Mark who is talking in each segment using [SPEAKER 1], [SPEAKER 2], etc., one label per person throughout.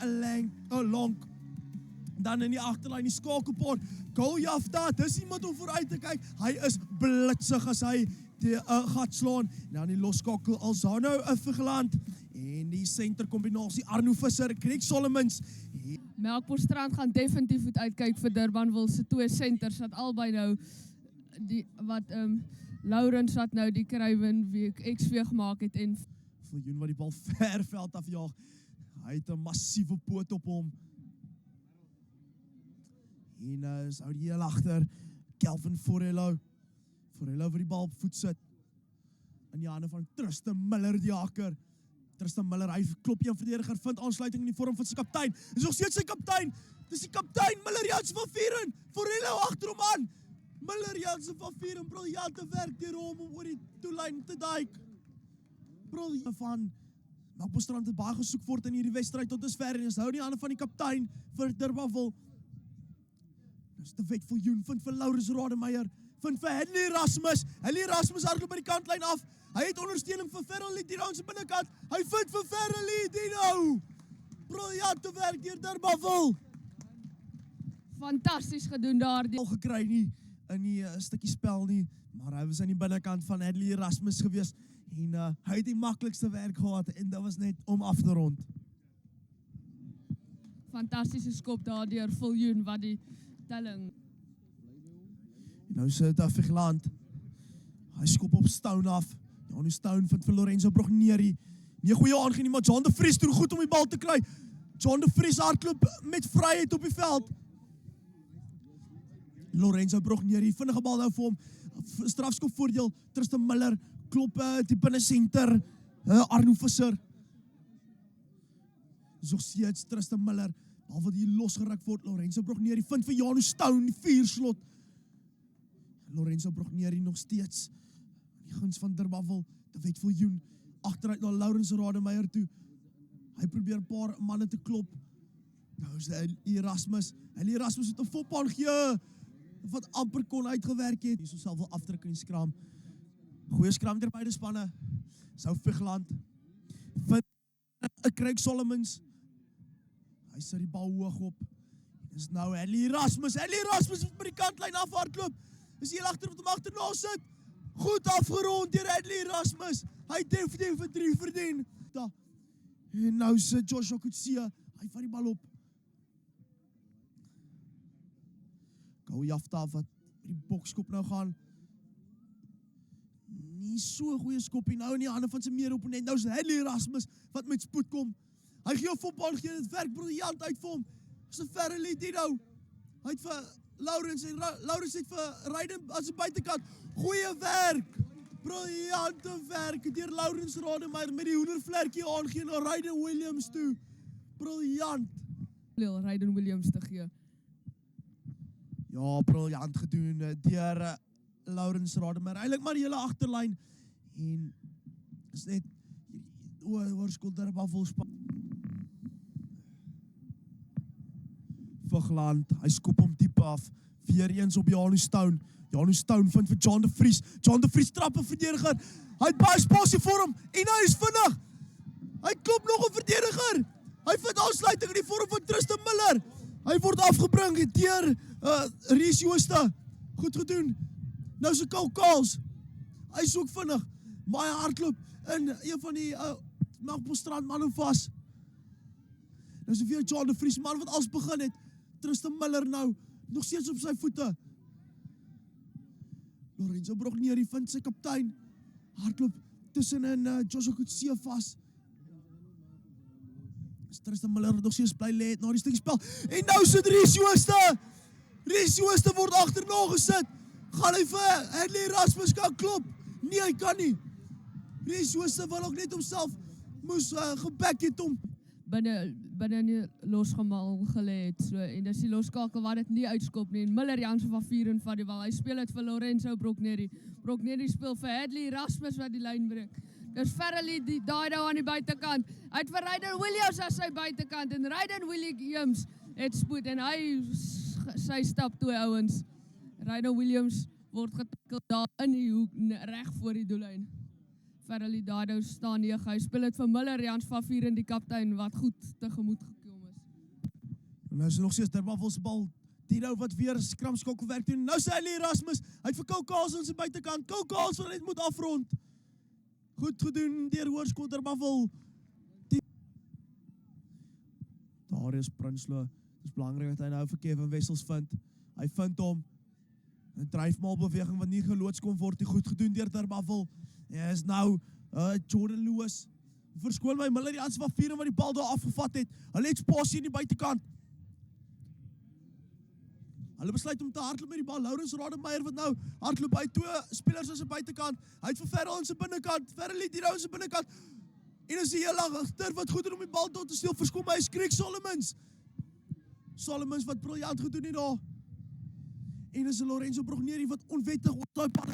[SPEAKER 1] Lonk. Dan in die agterlyn die skakelpaar, Go Jafta, dis iemand om vooruit te kyk. Hy is blitsig as hy die gat slaan. En dan die loskakel Alzano Vigeland en die senterkombinasie Arno Visser, Greg Solomons.
[SPEAKER 2] Melkbosstrand gaan definitief moet uitkyk vir Durbanville se twee senters wat albei nou die wat Laurens wat nou die Kruiven week XV gemaak het en
[SPEAKER 1] Viljoen wat die bal ver veld afjaag. Hy het 'n massiewe poot op hom. En is hou die heel agter Kelvin Forello. Forello vir die bal op voet sit. In die hande van Tristan Miller die haker. Tristan Miller, hy klop een verdediger, vind aansluiting in die vorm van sy kaptein. Dis nog steeds sy kaptein. Dis die kaptein Miller Jansen van Vieren. Forello agter hom aan. Miller Jansen van Vieren, briljante werk deur hom om oor die toelyn te duik. Briljant van Melkbosstrand het baie gesoek word in hierdie wedstryd tot dusver en is hou die hande van die kaptein vir Durbanville. Dis te wet Viljoen, vind vir Laurens Rademeier, vind vir Henley Erasmus. Henley Erasmus hardloop by die kantlyn af. Hy het ondersteuning vir Ferrell Ledino aan sy binnekant. Hy vind vir Ferrell Ledino. Briljante werk deur Durbanville.
[SPEAKER 2] fantasties gedoen daar.
[SPEAKER 1] Al gekry nie in die stukkie spel nie, maar hy was aan die binnekant van Henley Erasmus gewees en hy het die maklikste werk gehad en dit was net om af te rond.
[SPEAKER 2] Fantastiese skop daar deur Viljoen wat die telling.
[SPEAKER 1] En nou sit Vigeland. Hy skop op Stone af. Janu Stone vind vir Lorenzo Brogneri. Nie 'n goeie aangee nie, maar John de Vries doen goed om die bal te kry. John de Vries hardloop met vryheid op die veld. Lorenzo Brogneri, vinnige bal nou vir hom. Strafskop voordeel, Tristan Miller, klop die binnesenter, Arno Visser. Dis nog steeds Tristan Miller, bal wat hier losgeruk word, Lorenzo Brogneri, vind vir Janu Stone, die 4 slot. Lorenzo Brogneri nog steeds, die guns van Durbanville, te wet Viljoen, achteruit na Laurens Rademeier toe. Hy probeer 'n paar manne te klop. Nou is Erasmus. Erasmus het 'n volbaan gee wat amper kon uitgewerk het. Hy sou self wil afdruk in die skram. Goeie skram deur beide spanne. Sou Vigeland vind 'n Craig Solomons. Hy sit die bal hoog op. Dis nou Erasmus. Erasmus wat by die kantlyn afhardloop. Is hy agter wat hom agterna sit. Goed afgerond deur Erasmus. Hy het definitief vir 3 verdien. En nou sit Joshua Kutsia. Hy vat die bal op. Go Jafta wat die bokskop nou gaan. Nie so goeie skopie nou in die hande van sy mede-opponent. Nou is Erasmus wat met spoed kom. Hy gee 'n volbaan gee, dit werk briljant uit vir hom. Dis 'n verre Ledino. Hy het vir Laurens en Laurens het vir Ryden aan sy buitekant. Goeie werk. Briljante werk deur Laurens Rademeier met die hoendervlekkie aangee na Ryden Williams toe. Briljant.
[SPEAKER 2] Ryden Williams te gee.
[SPEAKER 1] Ja, briljant gedoen deur Laurens Rademeier. Eintlik maar die hele agterlyn en is net oorskuld Durbanville span. Vigeland, hy skop hom diep af. Weer eens op Janu Stone. Janu Stone vind vir John de Vries. John de Vries trap 'n verdediger. Hy het baie spasie vir hom en hy is vinnig. Hy klop nog 'n verdediger. Hy vind aansluiting in die vorm van Tristan Miller. Hy word afgebring deur Rees Jooste. Goed gedoen. Nou se Kals. Hy is ook vinnig. Maar hy hardloop in een van die Melkbosstrand manne vas. Nou is weer John de Vries, man wat als begin het. Tristan Miller nou, nog steeds op sy voete. Lorenzo Brogneri vind sy kaptein. Hardloop tussenin Joshua Kutsia vas. Tristan Miller nog steeds bly lê na die stukkie spel. En nou sit Rees Jooste. Rees Jooste word agterna gesit. Gaan hy vir Erasmus kan klop? Nee, hy kan nie. Rees Jooste wil ook net homself moes gebek het om
[SPEAKER 2] Binne nie losgemaal gelê het. So, en dis die loskakel wat dit nie uitskop nie. En Miller Jansen van Vieren van die bal. Hy speel dit vir Lorenzo Brogneri. Brogneri speel vir Erasmus wat die lyn breek. Dis Ferrell die daai nou aan die buitekant. Hy het vir Ryden Williams as sy buitekant en Ryden Williams het spoed en hy sy stap 2 ouens. Ryden Williams word getakkel daar in die hoek reg voor die doellyn. Ferrell Dado staan 9. Hy speel dit vir Miller Jansen van Vieren die kaptein wat goed tegemoet gekom is.
[SPEAKER 1] En nou is nog steeds Derbavel se bal. Tino wat weer skramskokkelwerk doen. Nou sê Ellie Erasmus. Hy het vir Cole Carlson aan sy buitekant. Cole Carlson net moet afrond. Goed gedoen deur Hoërskool Derbavel. Darius Prinsloo. Dit is belangrik dat hy nou vir Kevin Wessels vind. Hy vind hom. 'n dryfmaalbeweging wat nie geloods kon word nie. Goed gedoen deur Derbavel. Hy is nou Jordan Lewis. Verskoon my, Miller Jansen van Vuren wat die bal daar afgevat het. Hulle het spasie in die buitekant. Hulle besluit om te hardloop met die bal. Laurens Rademeier wat nou hardloop by 2 spelers aan sy buitekant. Hy het vir Ferrell aan sy binnekant. Ferrell het hier aan sy binnekant. En is die heel lang agter wat goed doen om die bal tot te steel. Verskoon my, is Craig Solomons. Solomons wat briljant gedoen het daar. En is Lorenzo Brogneri wat onwettig op daai pad.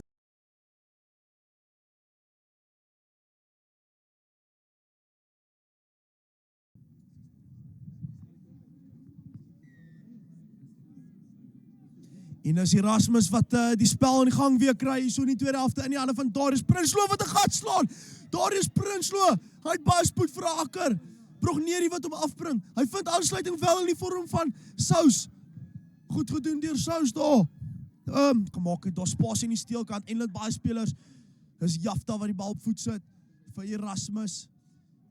[SPEAKER 1] En is Erasmus wat die spel in die gang weer kry, so in die tweede helfte in die hande van Darius Prinsloo wat 'n gat slaan. Darius Prinsloo, hy het baie spoed vir 'n akker. Brogneri wat hom afbring. Hy vind aansluiting wel in die vorm van Sous. Goed gedoen deur Sous daar. Gemaak het daar spasie in die steelkant. Eintlik baie spelers. Dis Jafta wat die bal op voet sit vir Erasmus.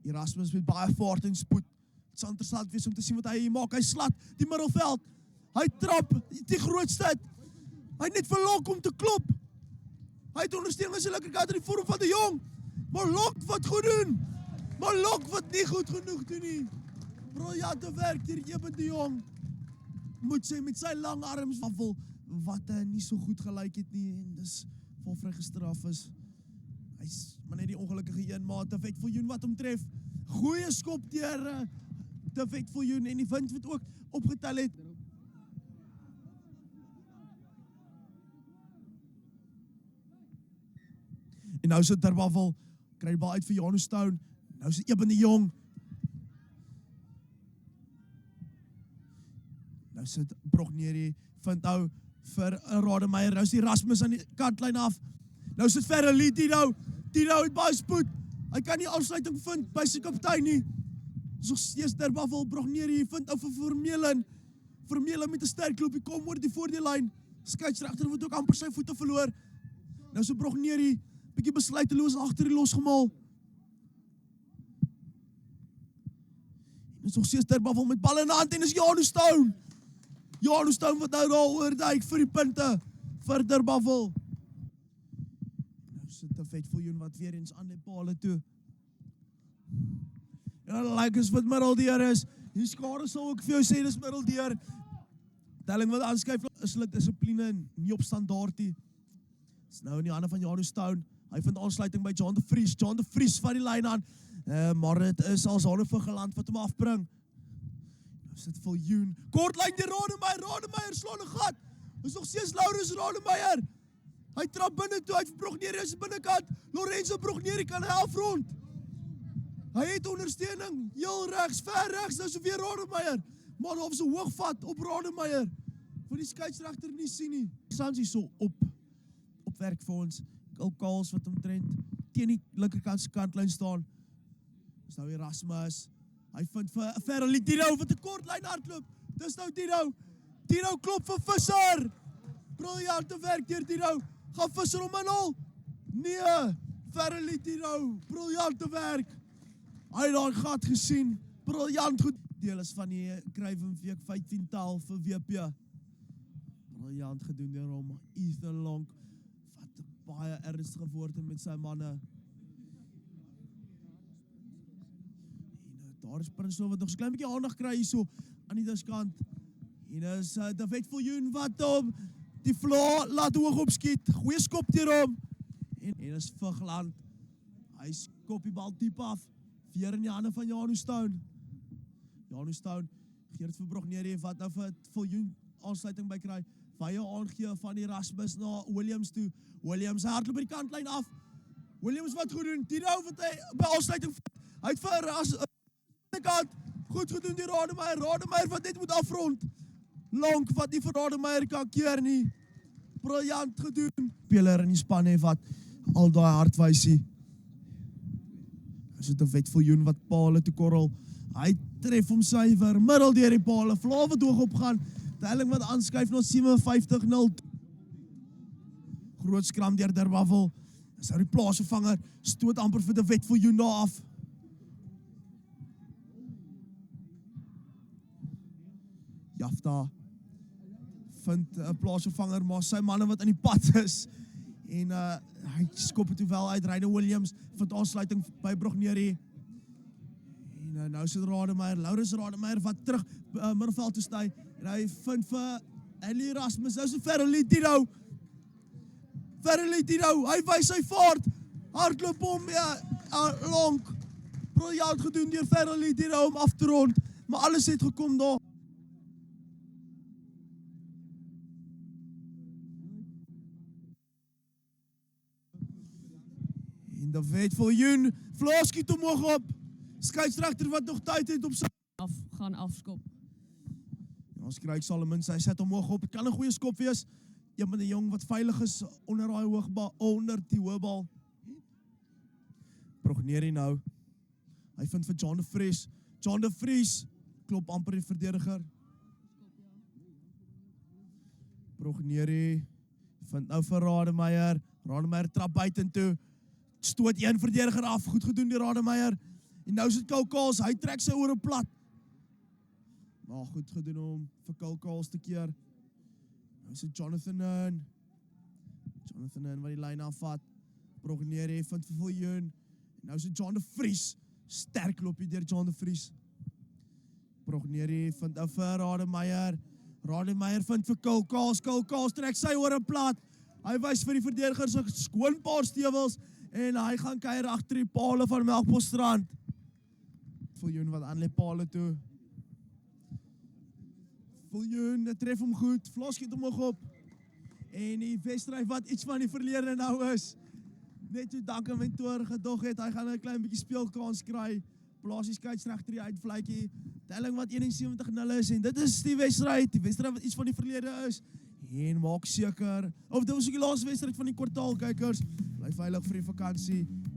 [SPEAKER 1] Erasmus met baie vaart en spoed. Dit sal interessant wees om te sien wat hy hier maak. Hy slat die middelveld. Hy trap die grootste. Hy het net verlok om te klop. Hy het ondersteuning aan sy linkerkant in die vorm van De Jong. Maar Lok wat goed doen. Maar Lok wat nie goed genoeg doen nie. Briljante werk deur Eben De Jong. Moet sê met sy lang arms wat nie so goed gelyk het nie en dis volvry gestraf is. Hy's maar net die ongelukkige een, maar te vet Viljoen wat hom tref. Goeie skop deur te vet Viljoen en die wind wat ook opgetel het. En nou sit Derbavel, kry die bal uit vir Janus Stone. Nou is Eben De Jong. Nou sit Brogneri, vind nou vir Rademeier. Nou is die Erasmus aan die kantlyn af. Nou sit Ferrell Tino. Tino het baie spoed. Hy kan nie aansluiting vind by sy kaptein nie. So steeds Derbavel, Brogneri vind ou vir Vermeulen. Vermeulen met 'n sterk klopie kom oor die voordeellyn. Skeieregter word ook amper sy voete verloor. Nou so Brogneri bietjie besluiteloos agter die losgemaal. En is nog steeds Derbavel met bal in die hand en is Janus Stone. Janus Stone wat nou daar oorduik vir die punte vir Derbavel. Nou sit 'n vet Viljoen wat weer eens aan die pale toe. Ja, like is wat middeldeur is. Die skare sal ook vir jou sê dis middeldeur. Telling wat aanskuif is hulle dissipline nie op standaard nie. Dis nou in die hande van Janus Stone. Hy vind aansluiting by John de Vries. John de Vries vat die lyn aan. Maar dit is als Hannevig geland wat hom afbring. Nou sit Viljoen. Kort lyn deur Rademeier. Rademeier slaan 'n gat. Dis nog steeds Laurens Rademeier. Hy trap binne toe. Hy het Brogneri aan sy binnekant. Lorenzo Brogneri kan hy afrond. Hy het ondersteuning. Heel regs, ver regs. Nou so weer Rademeier. Maar daar was 'n hoogvat op Rademeier. Vir die skeieregter nie sien nie. Sansi so op werk vir ons. Kals wat omtrent teen die linkerkant se kantlyn staan. Dis nou Erasmus. Hy vind vir Ferrell Tino wat 'n kort lyn hardloop. Dis nou Tino. Tino klop vir Visser. Briljante werk deur Tino. Gaan Visser hom inhaal? Nee. Ferrell Tino. Briljante werk. Hy het daai gat gesien. Briljant goed. Deel is van die Craven week 15 taal vir WP. Briljant gedoen deur hom. Ethan Long. Baie ernstige woorde met sy manne. En daar is Prinsloo wat nog so klein bietjie aandag kry hierso aan die diskant. En is David Viljoen wat hom die vloer laat hoog opskiet. Goeie skop deur hom. En is Vigland. Hy skop die bal diep af. Weer in die hande van Janus Stone. Janus Stone gee dit vir Brogneri wat nou vir Viljoen aansluiting by kry. Baie aangee van Erasmus na Williams toe. Williams hardloop by die kantlyn af. Williams wat goed doen. Tino wat hy by aansluiting. Hy het vir Erasmus kant. Goed gedoen deur Rademeier. Rademeier wat net moet afrond. Lank wat nie vir Rademeier kan keer nie. Briljant gedoen. Speler in die span hê wat al daai hard wysie. Is dit 'n vet Viljoen wat pale toe korrel. Hy het tref hom suiwer, middel deur die paal, Vlae wat hoog opgaan, telling wat aanskuif na 57-0. Groot skram deur Derbavel, sou die plaasvervanger, stoot amper vir De Wet Viljoen daar af. Jafta vind 'n plaasvervanger, maar sy manne wat in die pad is, en hy skop het wel uit. Reine Williams vind aansluiting by Brognerie. En nou sit Laurens Rademeier wat terug middelveld toe sny, en hy vind vir Adley Erasmus, nou so Verily Tino, hy wys sy vaart, hardloop hom, lonk, briljant gedoen deur Verily Tino om af te rond, maar alles het gekom daar. En De Wet Viljoen, Vlae skiet omhoog op, skeieregter wat nog tyd het op sy
[SPEAKER 2] gaan afskop.
[SPEAKER 1] Ons kry Salomon, sy set omhoog op, het kan 'n goeie skop wees, iemand die jong wat veilig is onder daai hoogbal, onder die hoë bal. Brognerie nou, hy vind vir John de Vries, klop amper die verdediger. Brognerie vind nou vir Rademeier trap buitentoe, stoot een verdediger af, goed gedoen die Rademeier, en nou sit Koukaals, hy trek sy ore plat. Maar goed gedoen om vir Koukaals te keer. Nou sit Jonathan wat die lyn afvat. Brognerie vind vir Viljoen. Nou sit John de Vries, sterk loopie deur John de Vries. Brognerie vind nou vir Rademeier vind vir Koukaals trek sy ore plat. Hy wys vir die verdedigers 'n skoon paar stewels, en hy gaan kuier agter die pale van Melkbosstrand. Viljoen wat aan die pale toe. Viljoen, tref hom goed, Vlae skiet hom op. En die wedstryd wat iets van die verlede nou is. Net toe Duncan Ventoor gedog het, hy gaan 'n klein bietjie speelkans kry. Plaas die skeieregter die uitvletjie. Telling wat 71-0 is, en dit is die wedstryd wat iets van die verlede is. En maak seker, of dit was ook die laaste wedstryd van die kwartaal, kykers. Bly veilig vir die vakansie.